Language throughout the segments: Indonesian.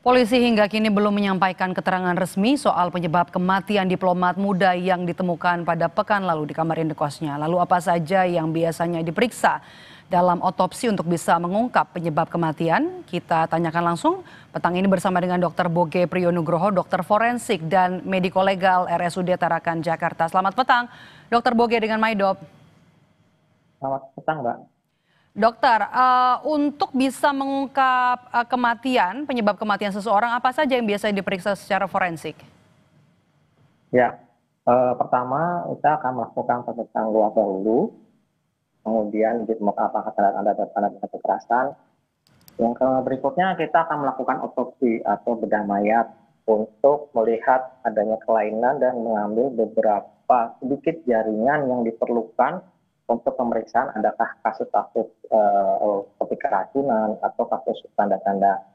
Polisi hingga kini belum menyampaikan keterangan resmi soal penyebab kematian diplomat muda yang ditemukan pada pekan lalu di kamar indekosnya. Lalu apa saja yang biasanya diperiksa dalam otopsi untuk bisa mengungkap penyebab kematian? Kita tanyakan langsung petang ini bersama dengan Dr. Boge Priyonugroho, dokter forensik dan mediko legal RSUD Tarakan, Jakarta. Selamat petang, Dr. Boge dengan Maidop. Selamat petang, Mbak. Dokter, untuk bisa mengungkap penyebab kematian seseorang, apa saja yang biasa diperiksa secara forensik? Ya, pertama kita akan melakukan pemeriksaan luar dahulu, kemudian apakah tanda-tanda kekerasan. Yang berikutnya kita akan melakukan otopsi atau bedah mayat untuk melihat adanya kelainan dan mengambil beberapa sedikit jaringan yang diperlukan untuk pemeriksaan adakah kasus-kasus seperti keracunan atau kasus tanda-tanda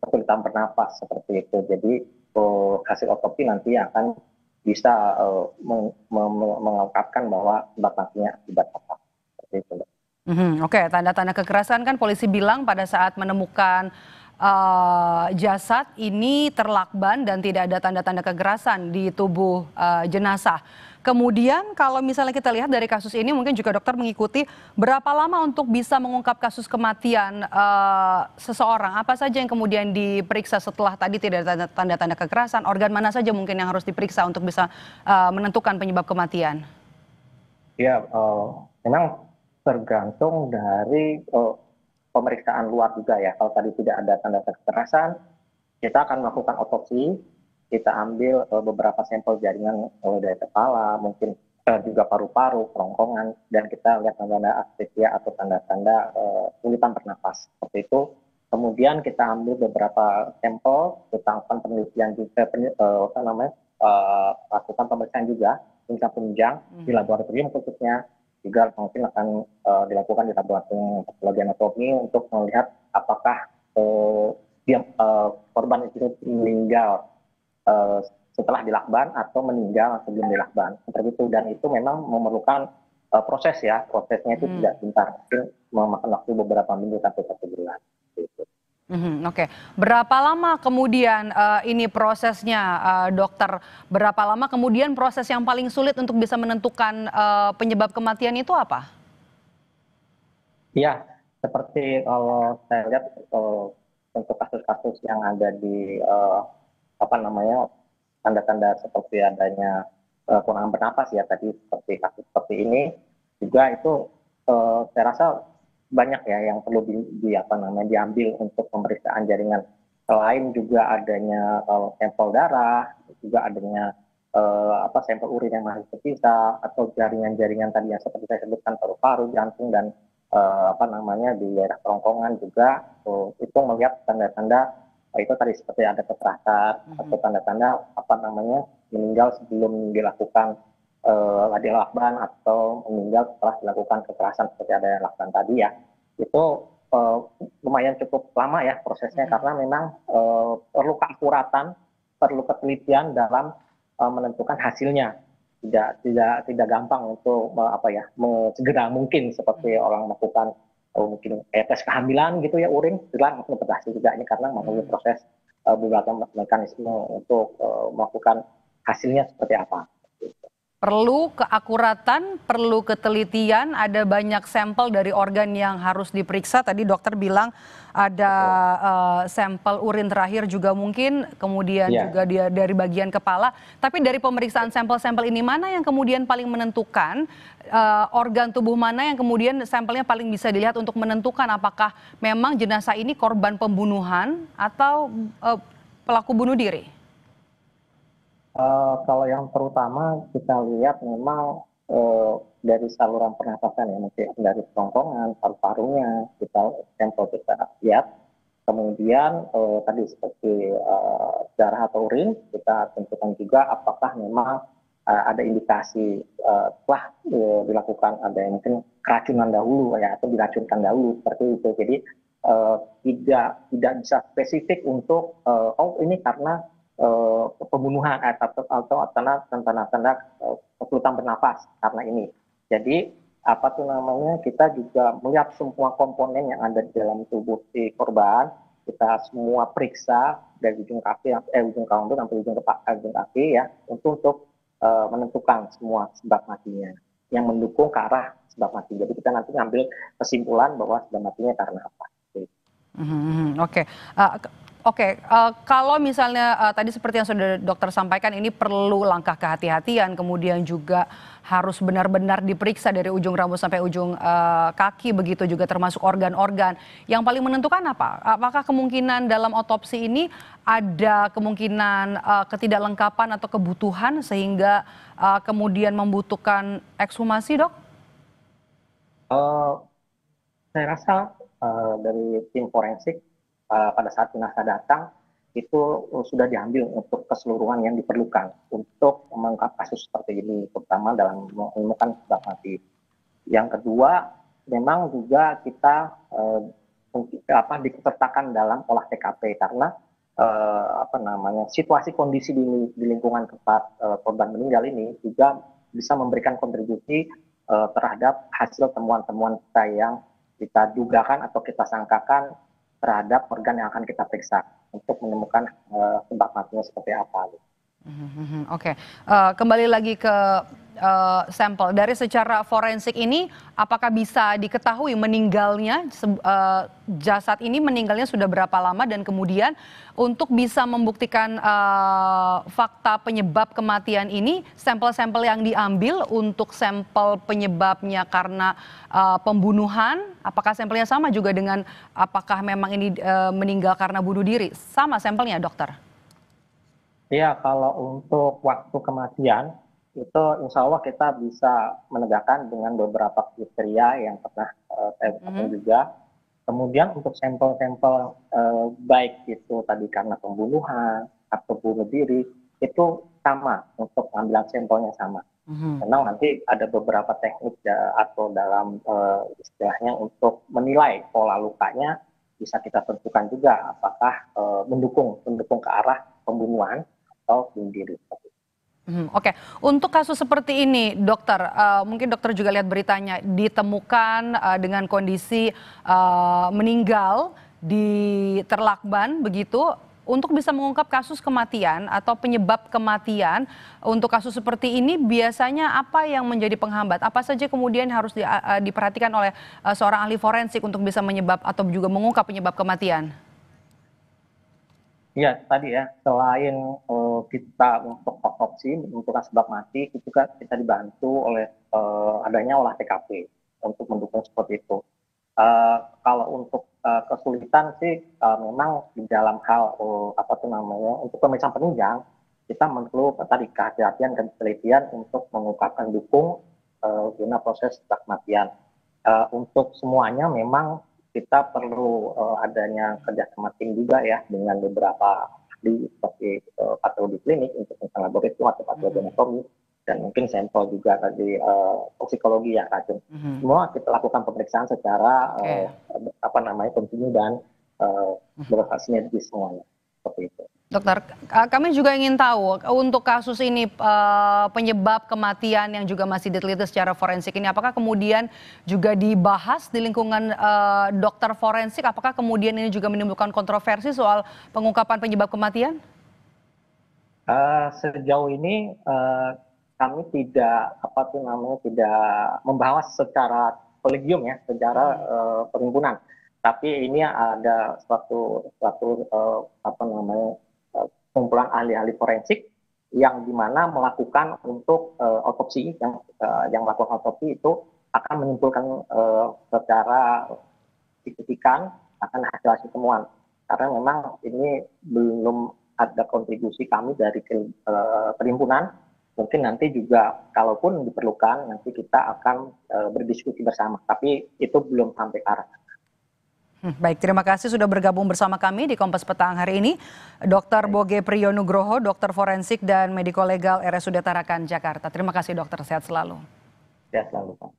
kesulitan bernapas seperti itu. Jadi hasil otopsi nanti akan bisa mengungkapkan bahwa sebab matinya akibat apa. Seperti itu. Oke, tanda-tanda kekerasan kan polisi bilang pada saat menemukan jasad ini terlakban dan tidak ada tanda-tanda kekerasan di tubuh jenazah. Kemudian kalau misalnya kita lihat dari kasus ini mungkin juga dokter mengikuti berapa lama untuk bisa mengungkap kasus kematian seseorang. Apa saja yang kemudian diperiksa setelah tadi tidak ada tanda-tanda kekerasan, organ mana saja mungkin yang harus diperiksa untuk bisa menentukan penyebab kematian? Ya, memang tergantung dari pemeriksaan luar juga ya. Kalau tadi tidak ada tanda kekerasan, kita akan melakukan otopsi, kita ambil beberapa sampel jaringan dari kepala, mungkin juga paru-paru, kerongkongan, dan kita lihat tanda-tanda asphyxia atau tanda-tanda kesulitan bernapas. Seperti itu. Kemudian kita ambil beberapa sampel, kita lakukan penelitian juga, lakukan pemeriksaan juga, penunjang di laboratorium khususnya, juga mungkin akan dilakukan di laboratorium patologi anatomi untuk melihat apakah korban itu meninggal setelah dilakban atau meninggal sebelum dilakban. Seperti itu, dan itu memang memerlukan proses ya, prosesnya itu tidak sebentar, mungkin memakan waktu beberapa minggu sampai 1 bulan. Gitu. Oke, berapa lama kemudian ini prosesnya, dokter? Berapa lama kemudian proses yang paling sulit untuk bisa menentukan penyebab kematian itu apa? Ya, seperti kalau saya lihat untuk kasus-kasus yang ada di tanda-tanda seperti adanya kurangan bernapas ya tadi, seperti kasus seperti ini juga itu saya rasa banyak ya yang perlu diambil untuk pemeriksaan jaringan. Selain juga adanya sampel darah, juga adanya sampel urin yang masih tersisa, atau jaringan-jaringan tadi yang seperti saya sebutkan paru-paru, jantung, dan di daerah kerongkongan juga itu melihat tanda-tanda itu tadi seperti ada kekerasan atau tanda-tanda meninggal sebelum dilakukan lakban atau meninggal setelah dilakukan kekerasan seperti ada yang lakukan tadi ya. Itu lumayan cukup lama ya prosesnya, karena memang perlu keakuratan, perlu ketelitian dalam menentukan hasilnya. Tidak gampang untuk segera mungkin seperti orang melakukan mungkin tes kehamilan gitu ya, urin langsung berhasil juga, ini karena melalui proses beberapa mekanisme untuk melakukan hasilnya seperti apa. Perlu keakuratan, perlu ketelitian, ada banyak sampel dari organ yang harus diperiksa. Tadi dokter bilang ada sampel urin terakhir juga mungkin, kemudian juga dari bagian kepala. Tapi dari pemeriksaan sampel-sampel ini, mana yang kemudian paling menentukan organ tubuh mana yang kemudian sampelnya paling bisa dilihat untuk menentukan apakah memang jenazah ini korban pembunuhan atau pelaku bunuh diri? Kalau yang terutama kita lihat memang dari saluran pernapasan ya, mungkin dari kerongkongan, paru-parunya sampel kita lihat. Kemudian tadi seperti darah atau urin kita tentukan juga apakah memang ada indikasi telah dilakukan ada yang mungkin keracunan dahulu ya, atau diracunkan dahulu seperti itu. Jadi tidak bisa spesifik untuk ini karena pembunuhan atau tanda-tanda kesulitan bernapas karena ini. Jadi kita juga melihat semua komponen yang ada di dalam tubuh si korban kita semua periksa dari ujung ujung rambut sampai ujung kaki ya, untuk menentukan semua sebab matinya yang mendukung ke arah sebab mati. Jadi kita nanti ngambil kesimpulan bahwa sebab matinya karena apa. Oke. Kalau misalnya tadi seperti yang sudah dokter sampaikan, ini perlu langkah kehati-hatian, kemudian juga harus benar-benar diperiksa dari ujung rambut sampai ujung kaki, begitu juga termasuk organ-organ. Yang paling menentukan apa? Apakah kemungkinan dalam otopsi ini ada kemungkinan ketidaklengkapan atau kebutuhan sehingga kemudian membutuhkan ekshumasi, dok? Saya rasa dari tim forensik pada saat jenazah datang itu sudah diambil untuk keseluruhan yang diperlukan untuk mengungkap kasus seperti ini, terutama dalam menemukan sebab mati. Yang kedua, memang juga kita dikesertakan dalam olah TKP karena situasi kondisi di lingkungan tempat korban meninggal ini juga bisa memberikan kontribusi terhadap hasil temuan-temuan kita yang kita dugakan atau kita sangkakan terhadap organ yang akan kita periksa untuk menemukan sebab matinya seperti apa. Oke. Kembali lagi ke sampel dari secara forensik ini, apakah bisa diketahui meninggalnya jasad ini meninggalnya sudah berapa lama, dan kemudian untuk bisa membuktikan fakta penyebab kematian ini, sampel-sampel yang diambil untuk sampel penyebabnya karena pembunuhan, apakah sampelnya sama juga dengan apakah memang ini meninggal karena bunuh diri? Sama sampelnya, dokter? Iya, kalau untuk waktu kematian itu insya Allah kita bisa menegakkan dengan beberapa kriteria yang pernah saya lakukan juga. Kemudian untuk sampel-sampel baik itu tadi karena pembunuhan atau bunuh diri, itu sama untuk pengambilan sampelnya sama. Memang nanti ada beberapa teknik atau dalam istilahnya untuk menilai pola lukanya bisa kita tentukan juga apakah mendukung ke arah pembunuhan atau bunuh diri. Oke, untuk kasus seperti ini, dokter, mungkin dokter juga lihat beritanya, ditemukan dengan kondisi meninggal di Terlakban, begitu. Untuk bisa mengungkap kasus kematian atau penyebab kematian, untuk kasus seperti ini biasanya apa yang menjadi penghambat? Apa saja kemudian harus diperhatikan oleh seorang ahli forensik untuk bisa menyebab atau juga mengungkap penyebab kematian? Iya, tadi ya, selain kita untuk otopsi, menentukan sebab mati, itu juga kita dibantu oleh adanya olah TKP untuk mendukung seperti itu. Kalau untuk kesulitan sih memang di dalam hal untuk pemeriksaan penunjang, kita perlu tadi kehati-hatian dan penelitian untuk mengungkapkan guna proses kematian. Untuk semuanya memang kita perlu adanya kerjasama tim juga ya dengan beberapa ahli seperti patologi klinik untuk laboratorium atau patologi anatomi, dan mungkin sampel juga tadi toksikologi ya racun. Semua kita lakukan pemeriksaan secara kontinu dan bersinergi semuanya seperti itu. Dokter, kami juga ingin tahu untuk kasus ini penyebab kematian yang juga masih diteliti secara forensik ini, apakah kemudian juga dibahas di lingkungan dokter forensik? Apakah kemudian ini juga menimbulkan kontroversi soal pengungkapan penyebab kematian? Sejauh ini kami tidak tidak membahas secara kolegium ya, secara perhimpunan. Tapi ini ada suatu kumpulan ahli-ahli forensik yang dimana melakukan untuk otopsi, yang melakukan otopsi itu akan menyimpulkan secara signifikan akan hasil temuan, karena memang ini belum ada kontribusi kami dari perhimpunan. Mungkin nanti juga kalaupun diperlukan nanti kita akan berdiskusi bersama, tapi itu belum sampai ke arah. Baik, terima kasih sudah bergabung bersama kami di Kompas Petang hari ini. Dr. Boge Priyonugroho, dokter forensik dan mediko legal RSUD Tarakan, Jakarta. Terima kasih dokter, sehat selalu. Sehat selalu, Pak.